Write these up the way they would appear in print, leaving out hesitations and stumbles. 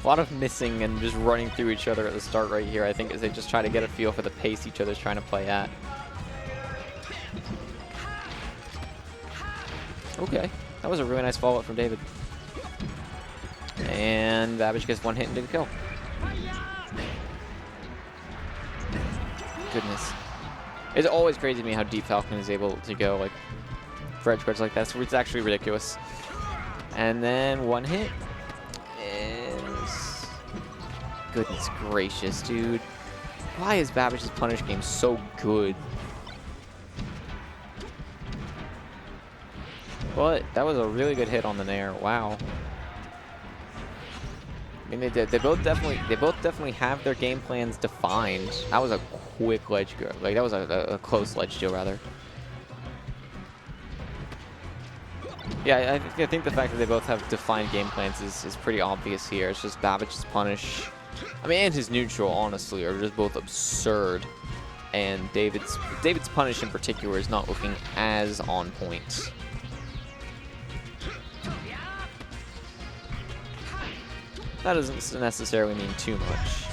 A lot of missing and just running through each other at the start right here, I think, as they just try to get a feel for the pace each other's trying to play at. Okay, that was a really nice follow-up from David. And Babich gets one hit and did a kill. Goodness. It's always crazy to me how deep Falcon is able to go, like, for edge guards like that. So it's actually ridiculous. And then one hit. And goodness gracious, dude. Why is Babich's punish game so good? But that was a really good hit on the nair. Wow. I mean, they both definitely have their game plans defined. That was a quick ledge go. Like, that was a close ledge steal, rather. Yeah, I think the fact that they both have defined game plans is pretty obvious here. It's just Babich's punish, I mean, and his neutral, honestly, are just both absurd. And David's punish in particular is not looking as on point. That doesn't necessarily mean too much.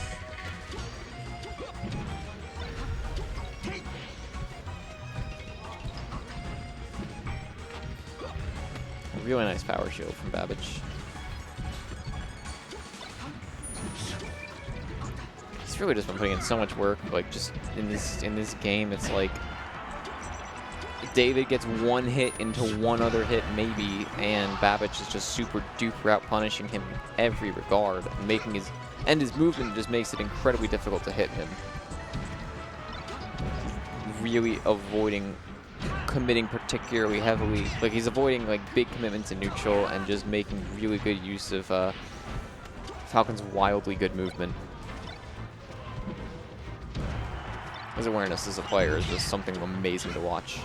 A really nice power shield from Babich. He's really just been putting in so much work. Like, just in this game, it's like David gets one hit into one other hit maybe, and Babich is just super duper out punishing him in every regard, making his movement just makes it incredibly difficult to hit him. Really avoiding committing particularly heavily, like he's avoiding like big commitments in neutral and just making really good use of Falcon's wildly good movement. His awareness as a player is just something amazing to watch.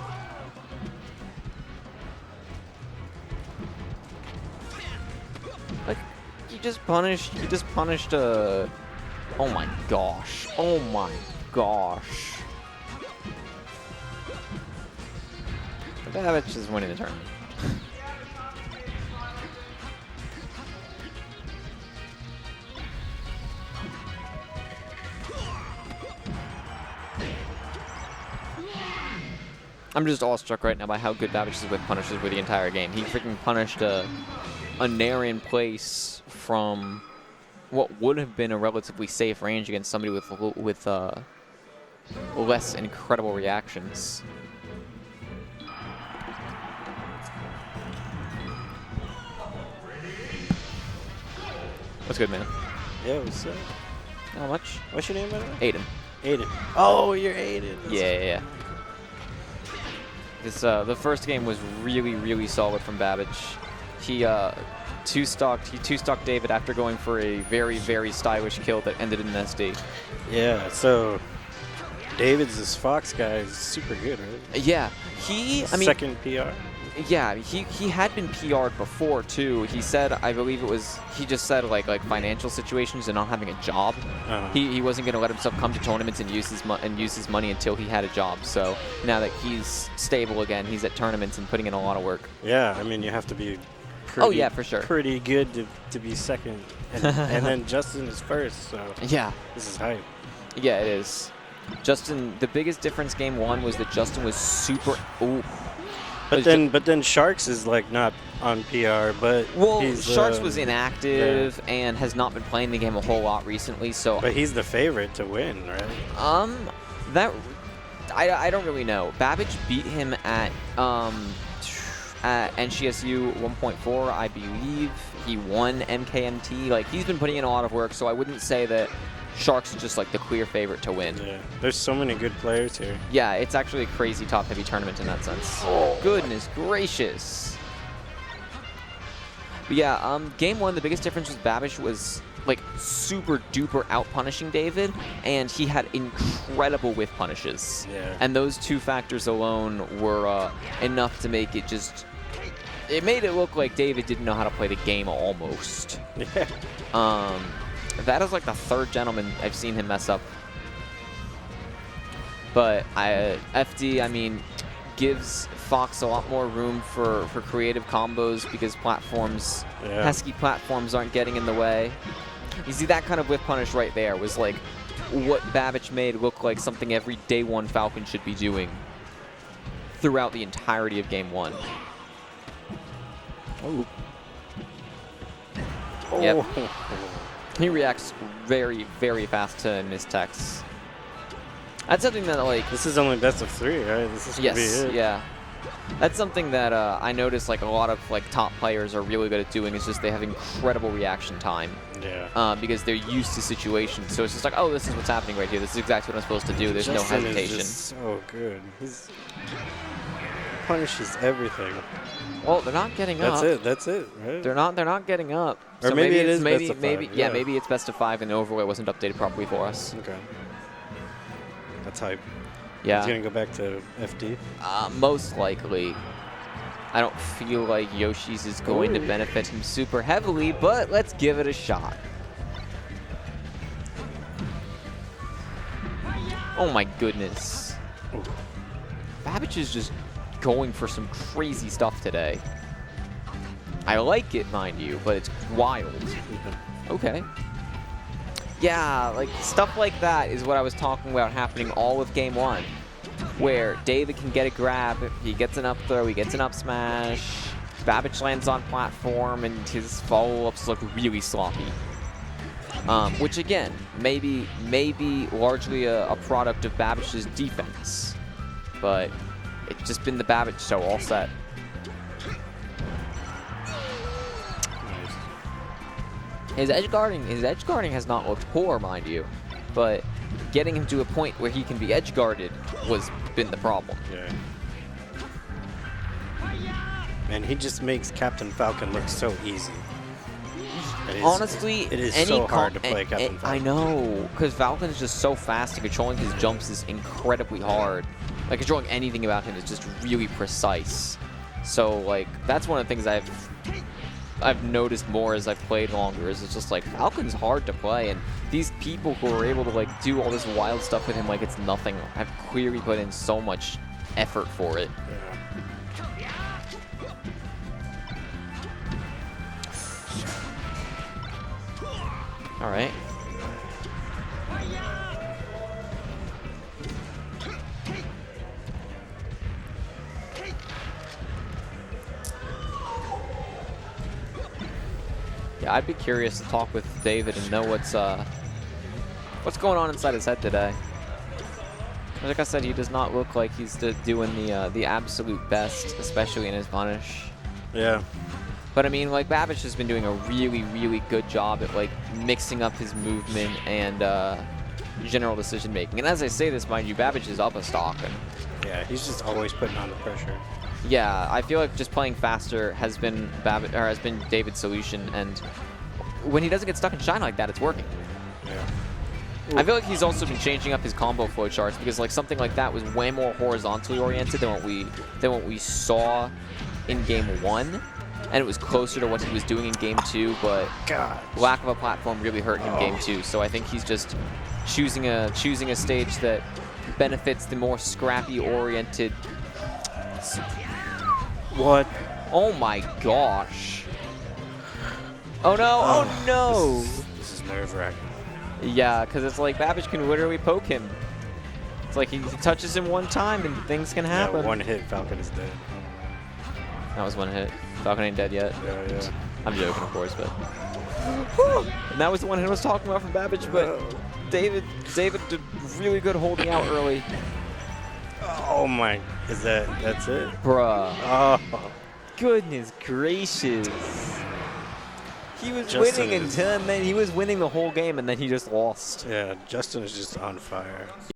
Like, he just punished oh my gosh. Oh my gosh. Babich is winning the tournament. I'm just awestruck right now by how good Babich is with punishes for the entire game. He freaking punished a nair in place from what would have been a relatively safe range against somebody with less incredible reactions. What's good, man? Yeah, what's up? How much? What's your name, by the way? Aiden. Aiden. Oh, you're Aiden. Yeah. This the first game was really solid from Babich. He two-stocked David after going for a very stylish kill that ended in an SD. Yeah, so David's this Fox guy is super good, right? Yeah, second PR. Yeah, he had been PR'd before too. He said, I believe it was, he just said like financial situations and not having a job. He wasn't going to let himself come to tournaments and use his money until he had a job. So now that he's stable again, he's at tournaments and putting in a lot of work. Yeah, I mean, you have to be pretty, for sure. Pretty good to be second. And then Justin is first, so yeah. This is hype. Yeah, it is. Justin, the biggest difference game one was that Justin was super... Ooh. But then Sharks is like not on PR, but Sharks was inactive and has not been playing the game a whole lot recently. So, but he's the favorite to win, right? That I don't really know. Babich beat him at NCSU 1.4, I believe. He won MKMT. Like, he's been putting in a lot of work, so I wouldn't say that Sharks is just like the clear favorite to win. Yeah, there's so many good players here. Yeah, it's actually a crazy top-heavy tournament in that sense. Oh, goodness gracious. But yeah, game one, the biggest difference was Babich was like super duper out-punishing David, and he had incredible whiff punishes. Yeah. And those two factors alone were enough to make it just... It made it look like David didn't know how to play the game almost. Yeah. That is like the third gentleman I've seen him mess up. But FD, I mean, gives Fox a lot more room for creative combos because pesky platforms aren't getting in the way. You see, that kind of whiff punish right there was like what Babich made look like something every day one Falcon should be doing throughout the entirety of game 1. Oh. Yep. Oh. He reacts very, very fast to mistext. That's something that, like... This is only best of 3, right? This is gonna be it. Yeah. That's something that I noticed, like, a lot of, like, top players are really good at doing. Is just they have incredible reaction time. Yeah. Because they're used to situations. So it's just like, oh, this is what's happening right here. This is exactly what I'm supposed to do. There's Justin no hesitation. Is just so good. He punishes everything. Well, they're not getting up. That's it, right? They're not getting up. Or So maybe it it's is best of 5. Yeah, maybe it's best of 5 and the overlay wasn't updated properly for us. Okay. That's hype. Yeah. He's gonna go back to FD. Most likely. I don't feel like Yoshi's is going to benefit him super heavily, but let's give it a shot. Oh my goodness. Ooh. Babich is just going for some crazy stuff today. I like it, mind you, but it's wild. Okay. Yeah, like stuff like that is what I was talking about happening all of game 1. Where David can get a grab, he gets an up throw, he gets an up smash, Babich lands on platform, and his follow-ups look really sloppy. Which again, maybe largely a product of Babich's defense, but it's just been the Babich show all set. His edge guarding has not looked poor, mind you, but getting him to a point where he can be edge guarded was been the problem. Yeah. And he just makes Captain Falcon look so easy. Honestly, it is so hard to play Captain Falcon. I know, because Falcon's just so fast and controlling his jumps is incredibly hard. Like, controlling anything about him is just really precise. So, like, that's one of the things I've noticed more as I've played longer, is it's just like, Falcon's hard to play, and these people who are able to, like, do all this wild stuff with him like it's nothing have clearly put in so much effort for it. Yeah. All right. Yeah, I'd be curious to talk with David and know what's going on inside his head today. Like I said, he does not look like he's doing the absolute best, especially in his punish. Yeah. But I mean, like, Babich has been doing a really, really good job at, like, mixing up his movement and general decision making. And as I say this, mind you, Babich is up a stock. And yeah, he's just always putting on the pressure. yeah, I feel like just playing faster has been David's solution, and when he doesn't get stuck in shine like that, it's working. Yeah. I feel like he's also been changing up his combo flow charts, because like something like that was way more horizontally oriented than what we saw in game 1. And it was closer to what he was doing in game 2, but lack of a platform really hurt him game 2. So I think he's just choosing a stage that benefits the more scrappy-oriented. What? Oh my gosh! Oh no! Oh no! This is nerve-wracking. Yeah, because it's like Babich can literally poke him. It's like he touches him one time and things can happen. Yeah, one hit, Falcon is dead. That was one hit. Falcon ain't dead yet. Yeah. I'm joking, of course, but. And that was the one hit I was talking about from Babich, but David did really good holding out early. Oh my, that's it? Bruh. Oh. Goodness gracious. He was Justin winning until then he was winning the whole game and then he just lost. Yeah, Justin is just on fire.